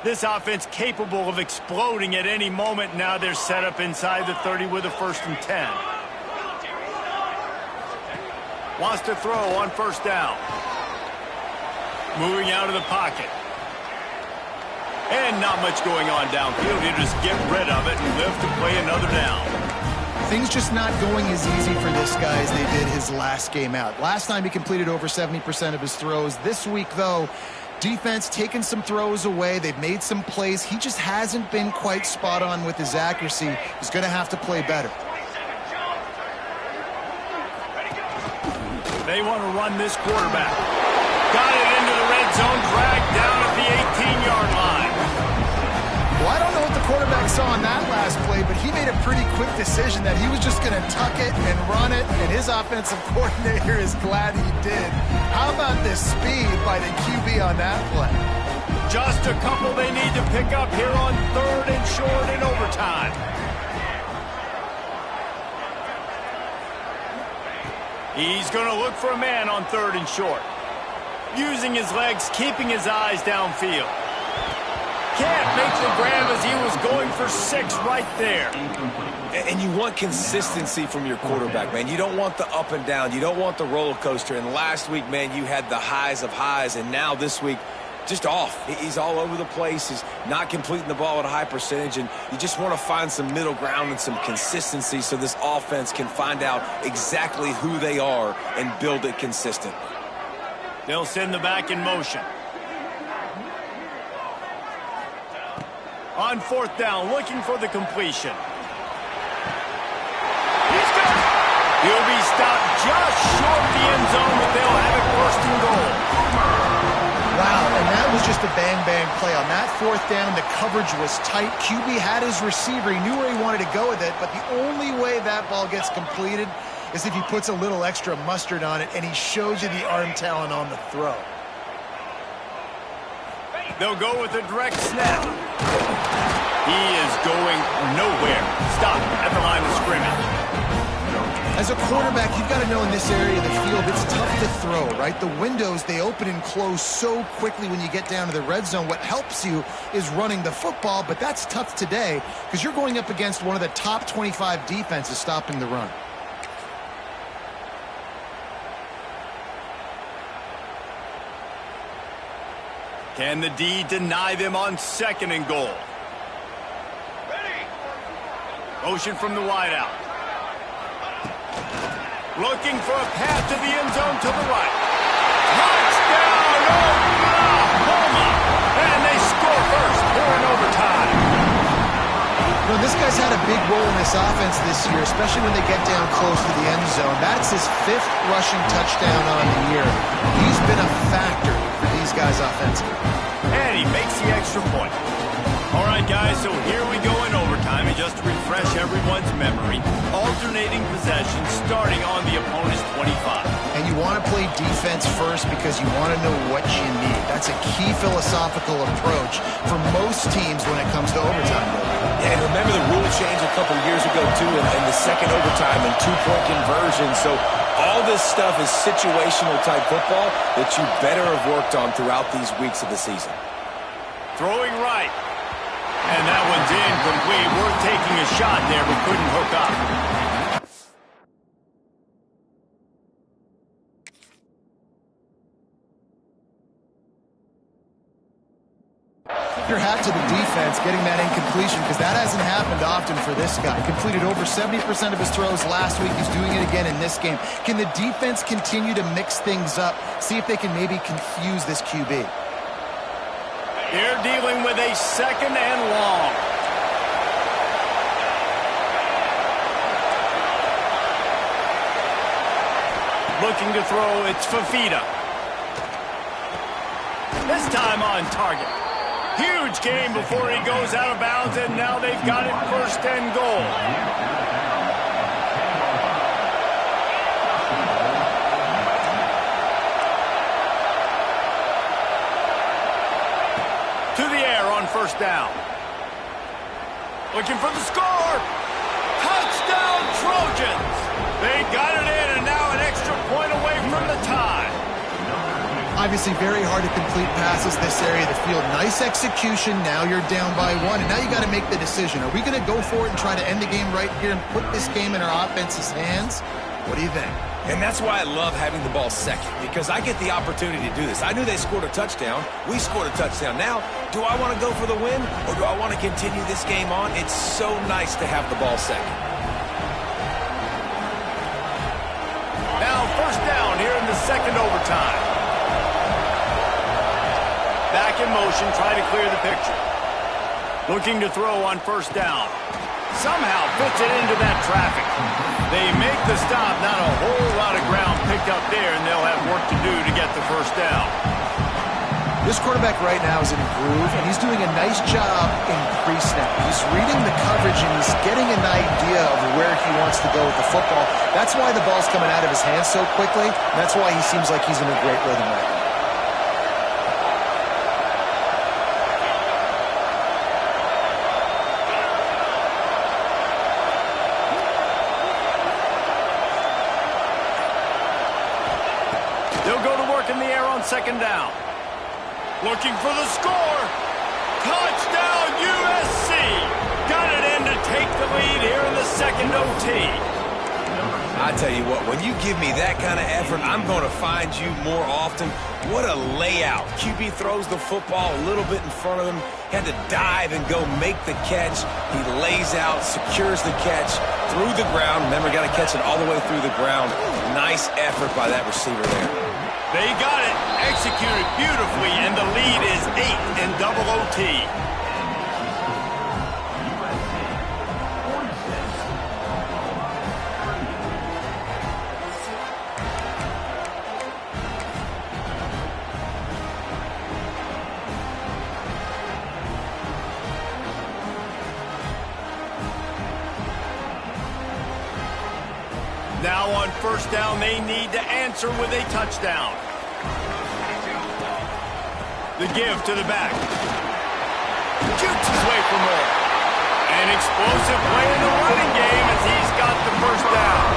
This offense capable of exploding at any moment. Now they're set up inside the 30 with a 1st and 10. Wants to throw on first down. Moving out of the pocket. And not much going on downfield. You just get rid of it and live to play another down. Things just not going as easy for this guy as they did his last game out. Last time he completed over 70% of his throws. This week, though, defense taking some throws away. They've made some plays. He just hasn't been quite spot on with his accuracy. He's going to have to play better. They want to run this quarterback. Got it into the red zone, dragged down at the 18-yard line. Well, I don't know what the quarterback saw on that last play, but he made a pretty quick decision that he was just going to tuck it and run it, and his offensive coordinator is glad he did. How about this speed by the QB on that play? Just a couple they need to pick up here on 3rd and short in overtime. He's going to look for a man on 3rd and short. Using his legs, keeping his eyes downfield. Can't make the grab as he was going for 6 right there. And you want consistency from your quarterback, man. You don't want the up and down. You don't want the roller coaster. And last week, man, you had the highs of highs. And now this week, just off. He's all over the place. He's not completing the ball at a high percentage. And you just want to find some middle ground and some consistency so this offense can find out exactly who they are and build it consistent. They'll send the back in motion. On 4th down, looking for the completion. He's got it. He'll be stopped just short the end zone, but they'll have it 1st and goal. Wow, and that was just a bang-bang play. On that 4th down, the coverage was tight. QB had his receiver. He knew where he wanted to go with it, but the only way that ball gets completed is if he puts a little extra mustard on it, and he shows you the arm talent on the throw. They'll go with a direct snap. He is going nowhere. Stop at the line of scrimmage. As a quarterback, you've got to know in this area of the field, it's tough to throw, right? The windows, they open and close so quickly when you get down to the red zone. What helps you is running the football, but that's tough today because you're going up against one of the top 25 defenses stopping the run. Can the D deny them on 2nd and goal? Motion from the wideout. Looking for a path to the end zone to the right. Touchdown, Oklahoma! And they score first here in overtime. You know, this guy's had a big role in this offense this year, especially when they get down close to the end zone. That's his 5th rushing touchdown on the year. He's been a factor for these guys offensively. And he makes the extra point. All right, guys, so here we go in overtime. And just to refresh everyone's memory, alternating possessions starting on the opponent's 25. And you want to play defense first because you want to know what you need. That's a key philosophical approach for most teams when it comes to overtime. Yeah, and remember the rule change a couple years ago, too, in the second overtime and 2-point conversion. So all this stuff is situational type football that you better have worked on throughout these weeks of the season. Throwing right. And that one's incomplete. Worth taking a shot there, but couldn't hook up. Your hat to the defense getting that incompletion because that hasn't happened often for this guy. Completed over 70% of his throws last week. He's doing it again in this game. Can the defense continue to mix things up? See if they can maybe confuse this QB. They're dealing with a 2nd and long. Looking to throw, it's Fafita. This time on target. Huge gain before he goes out of bounds, and now they've got it 1st and goal. To the air on 1st down. Looking for the score. Touchdown, Trojans. They got it in, and now an extra point away from the tie. Obviously very hard to complete passes this area of the field. Nice execution. Now you're down by 1, and now you got to make the decision. Are we going to go for it and try to end the game right here and put this game in our offense's hands? What do you think? And that's why I love having the ball second, because I get the opportunity to do this. I knew they scored a touchdown. We scored a touchdown. Now, do I want to go for the win, or do I want to continue this game on? It's so nice to have the ball second. Now 1st down here in the 2nd overtime. Back in motion, try to clear the picture. Looking to throw on first down. Somehow fits it into that traffic. They make the stop. Not a whole lot of ground picked up there, and they'll have work to do to get the first down. This quarterback right now is in a groove, and he's doing a nice job in pre-snap. He's reading the coverage, and he's getting an idea of where he wants to go with the football. That's why the ball's coming out of his hands so quickly. And that's why he seems like he's in a great rhythm right now. They'll go to work in the air on second down. Looking for the score. Touchdown, USC. Got it in to take the lead here in the second OT. I tell you what, when you give me that kind of effort, I'm going to find you more often. What a layout. QB throws the football a little bit in front of him. Had to dive and go make the catch. He lays out, secures the catch through the ground. Remember, got to catch it all the way through the ground. Nice effort by that receiver there. They got it, executed beautifully, and the lead is 8 in double OT. Now on first down, they need to answer with a touchdown. The give to the back. Shoots his way for more. An explosive play in the running game as he's got the first down.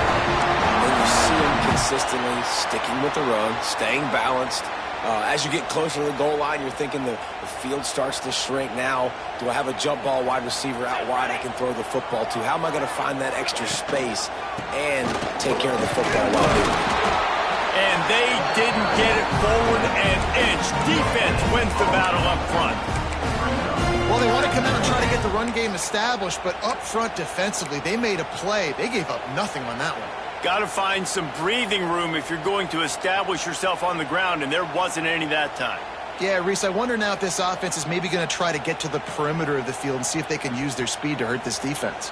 And you see him consistently sticking with the run, staying balanced. As you get closer to the goal line, you're thinking the field starts to shrink. Now, do I have a jump ball wide receiver out wide I can throw the football to? How am I going to find that extra space and take care of the football while doing it? And they didn't get it forward an inch. Defense wins the battle up front. Well, they want to come out and try to get the run game established, but up front defensively, they made a play. They gave up nothing on that one. Got to find some breathing room if you're going to establish yourself on the ground, and there wasn't any that time. Yeah, Reese, I wonder now if this offense is maybe going to try to get to the perimeter of the field and see if they can use their speed to hurt this defense.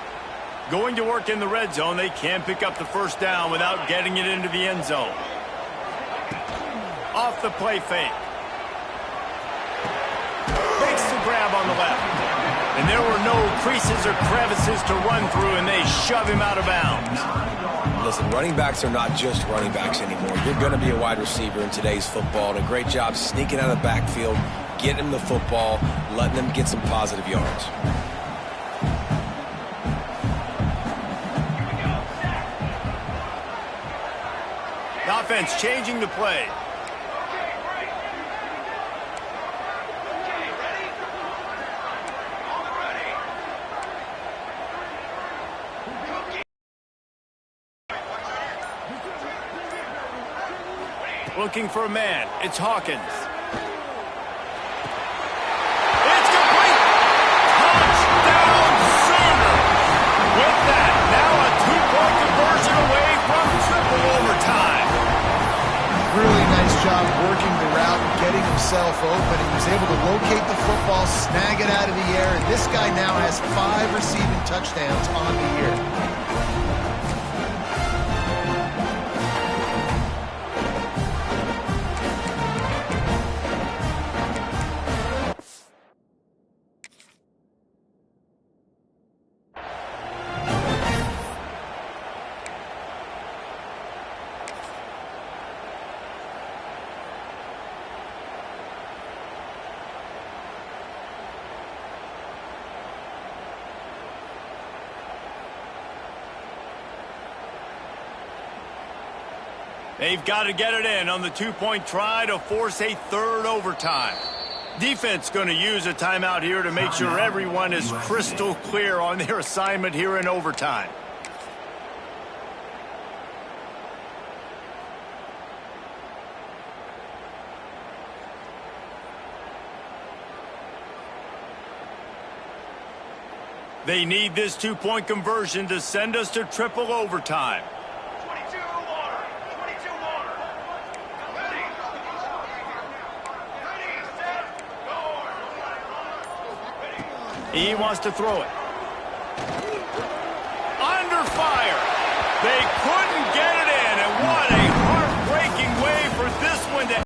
Going to work in the red zone, they can't pick up the first down without getting it into the end zone. Off the play fake. Makes the grab on the left. And there were no creases or crevices to run through, and they shove him out of bounds. Listen, running backs are not just running backs anymore. You're going to be a wide receiver in today's football, and a great job sneaking out of the backfield, getting them the football, letting them get some positive yards. The offense changing the play. Looking for a man. It's Hawkins. It's complete. Touchdown, Sooner. With that, now a two-point conversion away from triple overtime. Really nice job working the route and getting himself open. He was able to locate the football, snag it out of the air, and this guy now has 5 receiving touchdowns on the year. They've got to get it in on the two-point try to force a third overtime. Defense going to use a timeout here to make sure everyone is crystal clear on their assignment here in overtime. They need this two-point conversion to send us to triple overtime. He wants to throw it. Under fire. They put